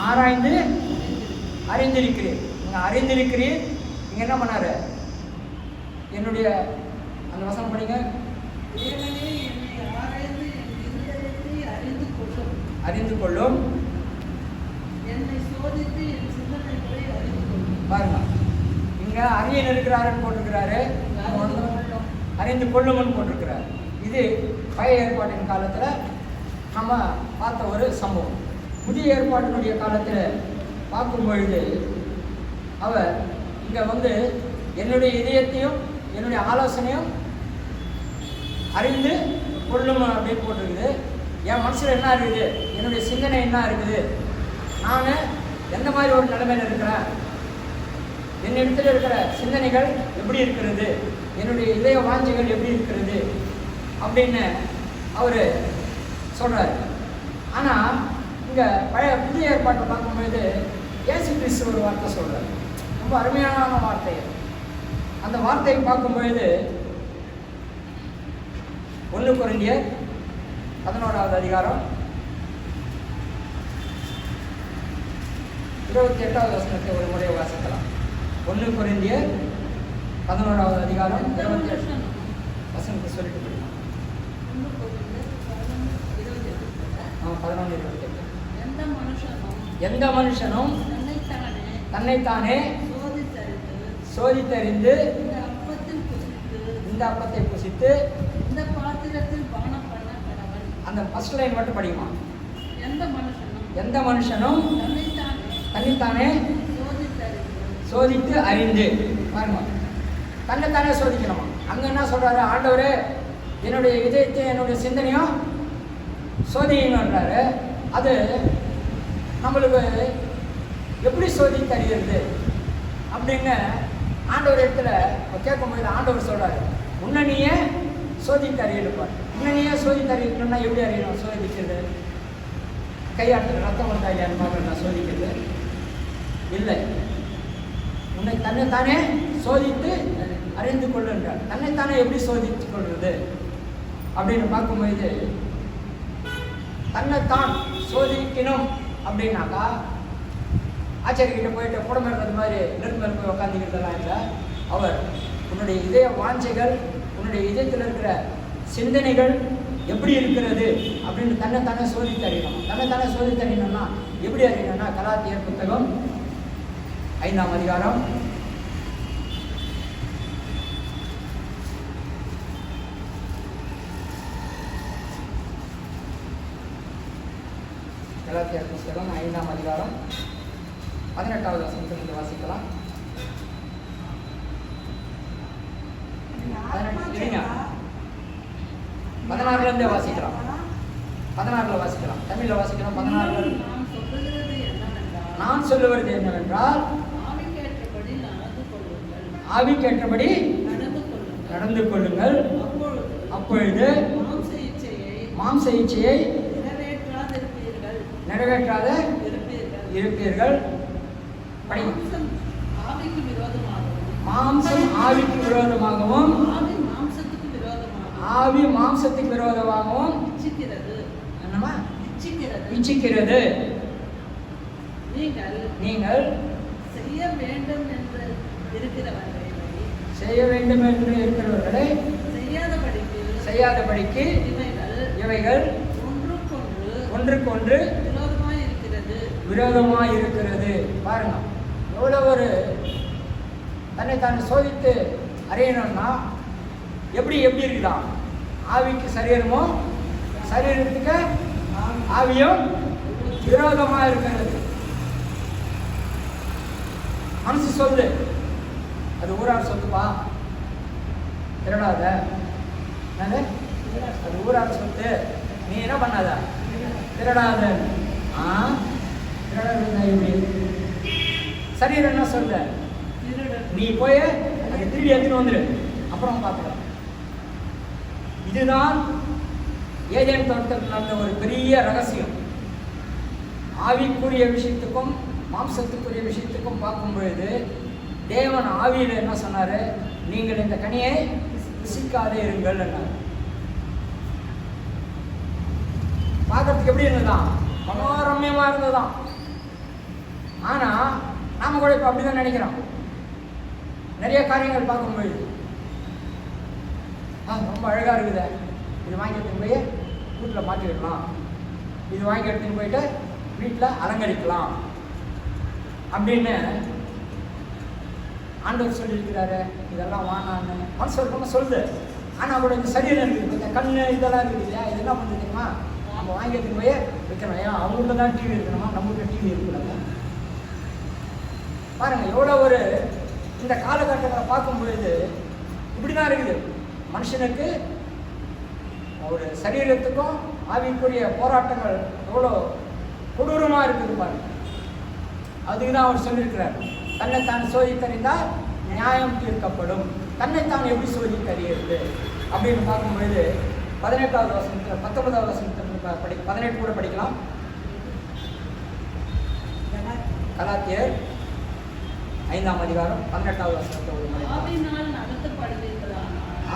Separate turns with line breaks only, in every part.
ஆராய்ந்து அறிந்திருக்கிறீர். நீங்கள் அறிந்திருக்கிறீர். நீங்கள் என்ன பண்ணாரு? என்னுடைய அந்த வசனம் படிங்க. அறிந்து கொள்ளும்
என்னை சோதித்து என் சிந்தனைகளை அறிந்து கொள்ளும்.
பாருங்க, இங்க அறியன் இருக்கிறாருன்னு போட்டிருக்கிறாரு, அறிந்து கொள்ளும்னு போட்டிருக்கிறாரு. இது பழைய ஏற்பாட்டின் காலத்துல நம்ம பார்த்த ஒரு சம்பவம். புதிய ஏற்பாட்டினுடைய காலத்துல பார்க்கும் பொழுது அவர் இங்க என்னுடைய இதயத்தையும் என்னுடைய ஆலோசனையும் அறிந்து கொள்ளும் அப்படின்னு போட்டிருக்குது. என் மனசுல என்ன இருக்குது, என்னுடைய சிந்தனை என்ன இருக்குது, நான் எந்த மாதிரி ஒரு நிலைமையில் இருக்கிறேன், என்னிடத்தில் இருக்கிற சிந்தனைகள் எப்படி இருக்கிறது, என்னுடைய இதய வாஞ்சைகள் எப்படி இருக்கிறது அப்படின்னு அவர் சொல்றாரு. ஆனால் இங்கே புதிய ஏற்பாட்டை பார்க்கும்பொழுது இயேசு கிறிஸ்து ஒரு வார்த்தை சொல்றாரு, ரொம்ப அருமையான வார்த்தை. அந்த வார்த்தையை பார்க்கும்பொழுது 1 கொரிந்தியர் 11வது அதிகாரம் 28வது வசனத்தை ஒரு முறை வாசிக்கலாம். 1 கொரிந்தியர் 11வது அதிகாரம் 28 வசனத்தை சொல்லிட்டு போயிடலாம். 11:28. எந்த மனுஷனும் தன்னைத்தானே சோதித்தறிந்து இந்த அப்பத்தை புசித்து
இந்த பாத்திரத்தில் பானம் பண்ண கடவன்.
அந்த ஃபர்ஸ்ட் லைன் மட்டும் படிக்குமா? எந்த மனுஷனும் தன்னைத்தானே சோதித்து அறிந்து. பாருங்க, தன்னைத்தானே சோதிக்கணுமா? அங்க என்ன சொல்றாரு ஆண்டவரே, என்னுடைய இதயத்தை என்னுடைய சிந்தனையும் சோதிங்கன்றாரு. அது நம்மளுக்கு எப்படி சோதித்து அறிகிறது அப்படின்னு ஆண்டவர் இடத்துல கேட்கும்போது ஆண்டவர் சொல்றாரு, உன்னை நீயே சோதித்து அறியணுப்பார். உன்னை நீயே சோதித்து அறியணும்னா எப்படி அறியணும்? சோதிக்கிறது கையாட்டு ரத்தம் வந்தா இல்லையான்னு மாதிரி நான் சோதிக்கிறது இல்லை. உன்னை தன்னைத்தானே சோதித்து அறிந்து கொள்ளுன்றார். தன்னைத்தானே எப்படி சோதித்து கொள்வது அப்படின்னு பார்க்கும்போது தன்னைத்தான் சோதிக்கணும் அப்படின்னாக்கா ஆச்சரியக்கிட்ட போயிட்டு புடமை இருக்கிறது மாதிரி நெருப்பு மேல் போய் உட்காந்துக்கிறதெல்லாம் இல்லை. அவர் உன்னுடைய இதய வாஞ்சைகள், உன்னுடைய இதயத்தில் இருக்கிற சிந்தனைகள் எப்படி இருக்கிறது அப்படின்னு தன்னைத்தானே சோதித்து அறியணும். தன்னைத்தானே சோதித்து அறியணும்னா எப்படி அறியணும்னா கலாத்தியர் புத்தகம் 5ஆம் அதிகாரம் 5ஆம் அதிகாரம் 18வது வசனத்திலிருந்து வாசிக்கலாம். 16லேருந்தே வாசிக்கலாம். 16ல் வாசிக்கலாம். தமிழில் வாசிக்கலாம். 16 நான் சொல்லுவது என்னவென்றால் ஆவிக்கேற்றபடி நடந்து கொள்ளுங்கள். அப்பொழுது மாம்ச இச்சையை நிறைவேற்றாத இருப்பீர்கள். மாம்சம் ஆவிக்கு விரோதமாகவும் ஆவி மாம்சத்துக்கு விரோதமாகவும் இச்சிக்கிறது. நீங்கள் செய்ய வேண்டும் என்று இருக்கிறவர்களை செய்யாதபடிக்கு இவைகள் ஒன்றுக்கொன்று விரோதமாய் இருக்கிறது. பாருங்க, எவ்வளவு ஒரு தன்னைத்தானே சோதித்து அறியணும்னா எப்படி இருக்குதான்? ஆவிக்கு சரீரமோ சரீரத்துக்கு ஆவியும் விரோதமா இருக்கிறது. மனசு சொல்லு, அது ஊரார் சொத்துப்பா, திருடாத, அது ஊரார் சொத்து, நீ என்ன பண்ணாத, திருடாத. சரீரம் என்ன சொல்ல, நீ போய் அதை திருடி எடுத்துட்டு வந்துடு, அப்புறம் பார்த்துக்கலாம். இதுதான் ஏதேன் தோட்டத்தில் நடந்த ஒரு பெரிய ரகசியம். ஆவிக்குரிய விஷயத்துக்கும் மாம்சத்துக்குரிய விஷயத்துக்கும் பார்க்கும் பொழுது தேவன் ஆவியில் என்ன சொன்னாரு? நீங்கள் இந்த கனியை ருசிக்காதே இருங்கள் என்னார். பார்க்கறதுக்கு எப்படி இருந்ததுதான்? மனோரம்யமா இருந்ததுதான். ஆனால் நாம் கூட இப்போ அப்படி தான் நினைக்கிறோம். நிறைய காரியங்கள் பார்க்கும்போது ரொம்ப அழகாக இருக்குது, இது வாங்கி எடுத்துன்னு போய் வீட்டில் மாட்டிடலாம், இது வாங்கி எடுத்துன்னு போயிட்டு வீட்டில் அலங்கரிக்கலாம் அப்படின்னு ஆண்டவர் சொல்லியிருக்கிறாரு. இதெல்லாம் வானான்னு மனசு ரொம்ப சொல்லுது. ஆனால் கூட இந்த சரீரம் இருக்குது, இந்த கண் இதெல்லாம் இருக்குது இல்லையா, இது என்ன பண்ணுது தெரியுமா, நம்ம வாங்கி எடுத்துன்னு போய் வைக்கணும். ஏன் அவங்கள்ட்ட தான் டிவி இருக்கணுமா, நம்மகிட்ட டிவி இருக்கக்கூடாது. பாருங்கள் எவ்வளோ ஒரு இந்த காலகட்டங்களை பார்க்கும்பொழுது இப்படி தான் இருக்குது. மனுஷனுக்கு ஒரு சரீரத்துக்கும் ஆவிக்குரிய போராட்டங்கள் எவ்வளோ கொடூரமாக இருக்குது பாருங்க. அதுக்கு தான் அவர் சொல்லியிருக்கிறார், தன்னைத்தான் சோதித்தறிந்தால் நியாயம் தீர்க்கப்படும். தன்னைத்தான் எப்படி சோதித்தறியது அப்படின்னு பார்க்கும்பொழுது 18வது வசனத்தில் 19வது வசனத்தில் 18 கூட படிக்கலாம். கலாத்தியர் 5ஆம் அதிகாரம் 18வது வசனத்தோடு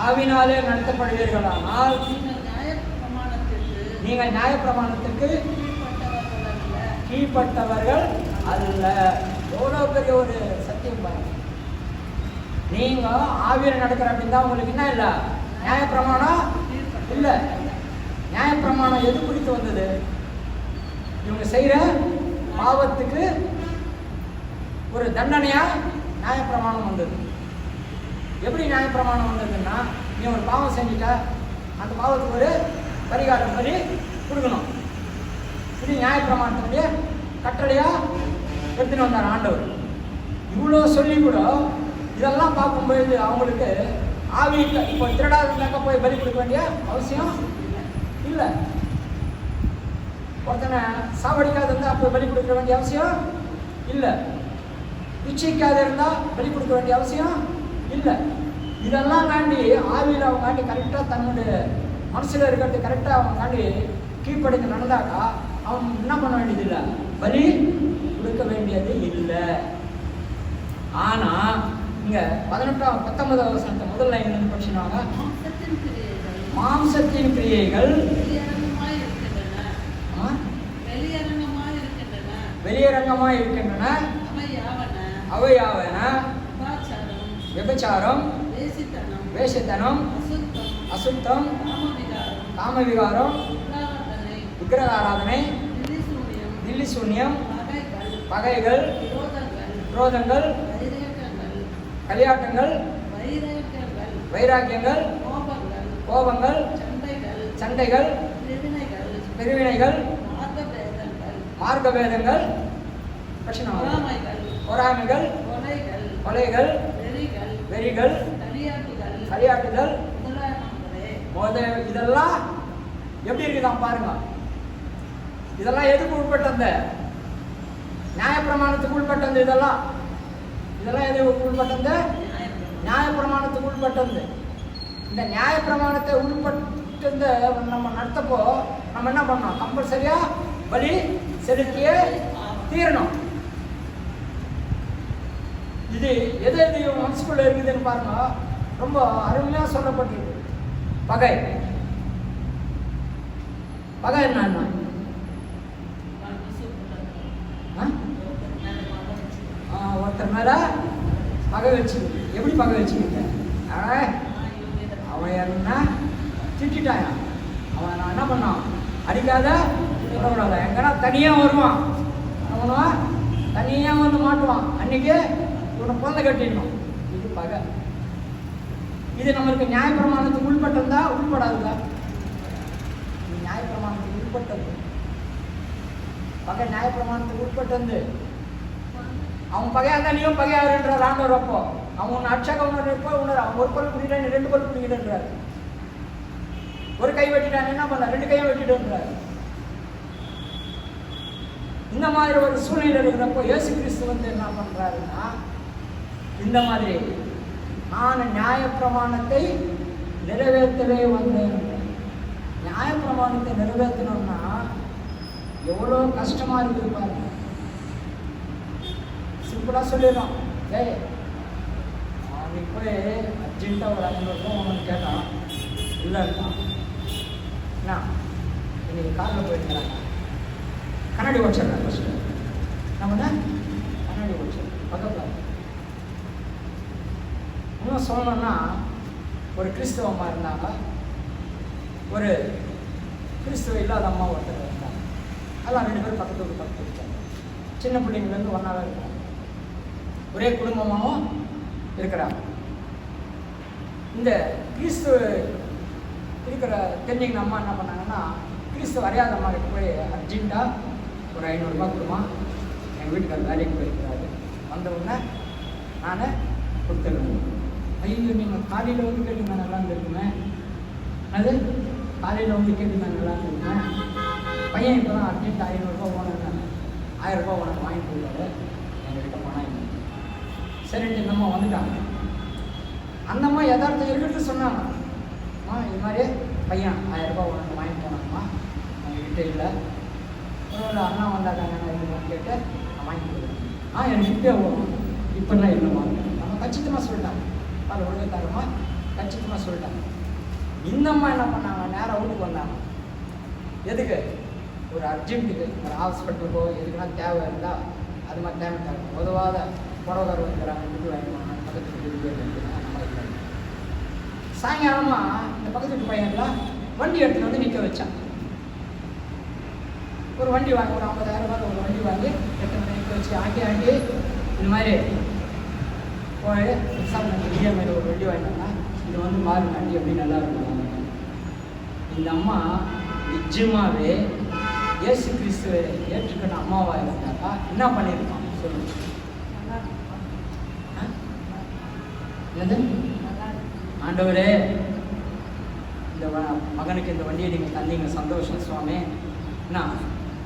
ஆவினாலே நடத்தப்படுவீர்களானால் நீங்கள் நியாயப்பிரமாணத்திற்கு கீழ்ப்பட்டவர்கள் அல்ல. எவ்வளோ பெரிய ஒரு சத்தியம் பாருங்க. நீங்கள் ஆவியில் நடக்கிற அப்படின்னு தான் உங்களுக்கு என்ன இல்லை, நியாயப்பிரமாணம் இல்லை. நியாயப்பிரமாணம் எது குறித்து வந்தது? இவங்க செய்கிற பாவத்துக்கு ஒரு தண்டனையா நியாயப்பிரமாணம் வந்தது. எப்படி நியாயப்பிரமாணம் வந்ததுன்னா, நீ ஒரு பாவம் செஞ்சுட்ட, அந்த பாவத்துக்கு ஒரு பரிகாரம் பண்ணி கொடுக்கணும். இது நியாயப்பிரமாணத்தினுடைய கட்டளையா எடுத்துன்னு வந்தார் ஆண்டவர். இவ்வளோ சொல்லி கூட இதெல்லாம் பார்க்கும்போது அவங்களுக்கு ஆவியில் இப்போ திருடாதுனாக்கா போய் பலி கொடுக்க வேண்டிய அவசியம் இல்லை. ஒருத்தனை சாவடிக்காத இருந்தால் போய் பலி கொடுக்க வேண்டிய அவசியம் இல்லை. இச்சைக்காத இருந்தால் பலி கொடுக்க வேண்டிய அவசியம் இல்லை. இதெல்லாம் தாண்டி ஆவியில் அவங்க தாண்டி கரெக்டாக தன்னுடைய மனசில் இருக்கிறது கரெக்டாக அவங்க தாண்டி கீழ்ப்படைந்து நடந்தாக்கா அவன் என்ன பண்ண வேண்டியது இல்லை, பலி கொடுக்க வேண்டியது இல்லை. ஆனால் இங்கே 19வது வசனத்தை முதல் லைன் படிச்சுனாங்க, மாம்சத்தின் கிரியைகள் வெளியரங்கமாக இருக்கின்றன. அவையாவன விபச்சாரம், வேசித்தனம், அசுத்தம், காமவிகாரம், விக்கிரக ஆராதனை, தில்லி சூன்யம், பகைகள், குரோதங்கள், களியாட்டங்கள், வைராக்கியங்கள், கோபங்கள், சண்டைகள், பிரிவினைகள், மார்க்கபேதங்கள், பொறாமைகள், கொலைகள், வெறிகள், களியாட்டுதல், இதெல்லாம் எப்படி இருக்குதான் பாருங்க. இதெல்லாம் எதுக்கு உட்பட்டது? நியாயப்பிரமாணத்துக்கு உட்பட்டது. இதெல்லாம் எதுக்கு உட்பட்டது? நியாயப்பிரமாணத்துக்கு உட்பட்டது. இந்த நியாயப்பிரமாணத்தை உட்பட்டு நம்ம நடத்தப்போ நம்ம என்ன பண்ணோம், கம்பல்சரியா பலி செலுத்தியே தீரணும். இது எது எது மனசுக்குள்ள இருக்குதுன்னு பாருங்க, ரொம்ப அருமையா சொல்லப்பட்டிருக்கு. பகை என்னன்னா, ஒருத்தர் மேல பகை வச்சுக்கிது. எப்படி பகை வச்சுக்கிட்ட? அவன் என்ன திட்டாயா, அவன் நான் என்ன பண்ணான், அடிக்காத விடக்கூடாத, எங்கன்னா தனியாக வருவான், அவனா தனியாக வந்து மாட்டுவான், அன்னைக்கு இவனை குழந்தை கட்டிடணும். இது பகை. இது நம்மளுக்கு நியாயப்பிரமாணத்துக்கு உட்பட்டதா உட்படாதுதா? நியாயப்பிரமாணத்துக்கு உட்பட்டது. பகை நியாயப்பிரமாணத்துக்கு உட்பட்டது. அவன் பகையா இருந்தா நீயும் பகையாருன்றார் ஆண்டவர். அப்போ அவன் உன்னை அடிச்சாக்க உணர்வு அவன் ஒரு கொல் பிடிக்கிறான், 2 கொல் பிடிக்கிறார். ஒரு கை வெட்டிட்டான், என்ன பண்ண 2 கையும் வெட்டிடுன்றார். இந்த மாதிரி ஒரு சூழ்நிலை இருக்கிறப்போ இயேசு கிறிஸ்து வந்து என்ன பண்றாருன்னா, இந்த மாதிரி நான் நியாயப்பிரமாணத்தை நிறைவேற்றவே வந்தேன். நியாயப்பிரமாணத்தை நிறைவேற்றணும்னா எவ்வளோ கஷ்டமா இருக்குது பாருங்க. சிம்பிளாக சொல்லிடுறோம், அவனுக்கு போய் அர்ஜென்ட்டாக ஒரு 500 ரூபா அவனுக்கு கேட்டான், இல்லைன்னா என்ன இன்னைக்கு காரில் போயிருக்கிறாங்க, கண்ணாடி உடச்சிடுறாங்க. ஃபஸ்ட்டு நம்ம இன்னும் சொல்லணும்னா ஒரு கிறிஸ்தவ அம்மா இருந்தாங்க, ஒரு கிறிஸ்தவ இல்லாத அம்மா ஒருத்தர் இருந்தாங்க. அதெல்லாம் 2 பேரும் பக்கத்து இருக்காங்க. சின்ன பிள்ளைங்கலேருந்து ஒன்றாவே இருக்கிறாங்க, ஒரே குடும்பமாகவும் இருக்கிறாங்க. இந்த கிறிஸ்துவ இருக்கிற தெரிஞ்சுக்கின அம்மா என்ன பண்ணாங்கன்னா, கிறிஸ்துவ அறியாத அம்மா கிட்ட போய் அர்ஜென்ட்டாக ஒரு 500 ரூபா கொடுமா, எங்கள் வீட்டுக்காரர் வேலைக்கு போயிருக்கிறாரு, வந்தவுடனே நான் கொடுத்துருவேன். ஐயோ, நீங்கள் காலையில் வந்து கேட்டுங்க நல்லா இருந்திருக்குமே, அது காலையில் வந்து கேட்டுங்க நல்லா இருந்திருக்குமே, பையன் இப்போ தான் அர்ஜென்ட் 500 ரூபா ஓனர்னாங்க, 1000 ரூபா உனக்கு வாங்கி போயிட்டாரு, எங்ககிட்ட பணம் இல்லை. சரின்ட்டு இந்த அம்மா வந்துட்டாங்க. அந்த அம்மா யதார்த்தம் இருக்கிறது சொன்னாங்க, இது மாதிரி பையன் 1000 ரூபா உனக்கு வாங்கி போனாங்கம்மா, எங்ககிட்ட இல்லை, ஒரு அண்ணா வந்தாக்காங்க நான் கேட்டு நான் வாங்கி கொடுக்குறேன். எனக்கு இப்பே வரும், இப்போல்லாம் இல்லைம்மா. நம்ம கச்சிதமாக சொல்லிட்டாங்க, அது ஒழுங்கத்தாரமா கச்சிதமாக சொல்லிட்டாங்க. இந்த அம்மா என்ன பண்ணாங்க, நேராக வீட்டுக்கு வந்தாங்க. எதுக்கு? ஒரு அர்ஜென்ட்டுக்கு, ஒரு ஹாஸ்பிட்டலுக்கோ எதுக்குன்னா தேவை இருந்தால் அது மாதிரி தேவை உதவாத புடவைக்காரர் வந்துக்கிறாங்க, வீட்டு வாங்கிடுவாங்க, பக்கத்து வீட்டு அந்த மாதிரி இல்லை. சாயங்காலமாக இந்த பக்கத்து வீட்டு பையன்லாம் வண்டி எடுத்துகிட்டு வந்து நிற்க வச்சான். ஒரு வண்டி வாங்கி ஒரு 50,000 ரூபாய் ஒரு வண்டி வாங்கி எடுத்து நிற்க வச்சு, ஆண்டி இந்த மாதிரி போய் இஎம்ஐயில் ஒரு வண்டி வாங்கினா இது வந்து மாறுங்க ஆண்டி எப்படி நல்லா இருக்கும். இந்த அம்மா நிஜமாவே இயேசு கிறிஸ்துவை ஏற்றுக்கணும் அம்மாவா இருந்தாக்கா என்ன பண்ணியிருக்கான் சொல்லுங்க. என்னது? ஆண்டவரே, இந்த மகனுக்கு இந்த வண்டியை நீங்கள் தந்தீங்க, சந்தோஷம் சுவாமி. என்ன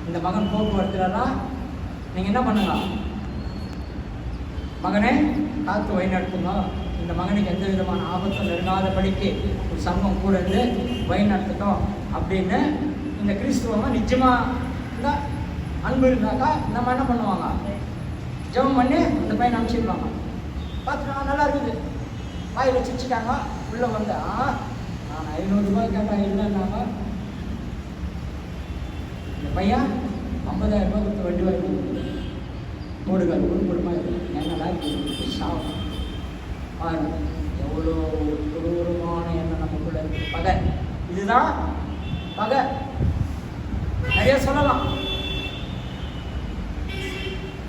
இந்த மகன் போக்குவரத்துலலாம் நீங்கள் என்ன பண்ணுங்க, மகனே காத்து வழிநடத்துங்க, இந்த மகனுக்கு எந்த விதமான ஆபத்தும் நெருங்காதபடிக்கு ஒரு சங்கம் கூட இருந்து வழிநடத்தட்டும் அப்படின்னு இந்த கிறிஸ்துவமாக நிச்சயமாக இருந்தால் அன்பு இருந்தாக்கா நம்ம என்ன பண்ணுவாங்க, ஜெபம் பண்ணி அந்த பையனை அனுப்பிச்சிருப்பாங்க. பார்த்துட்டு நல்லா இருக்குது, வாயில் வச்சுட்டாங்க. உள்ளே வந்து நான் 500 ரூபாய் கேட்டால் இல்லைன்னாங்க. இந்த பையன் 50,000 ரூபாய் கொடுத்து வண்டி வாங்கி போடுங்க, குடும்பமாக என்னடா இருக்குது சாப்பிடும் பாருங்க. எவ்வளோ கொடூரமான எண்ணம் நமக்குள்ள இருக்குது. பகை, இதுதான் பகை. நிறைய சொல்லலாம்.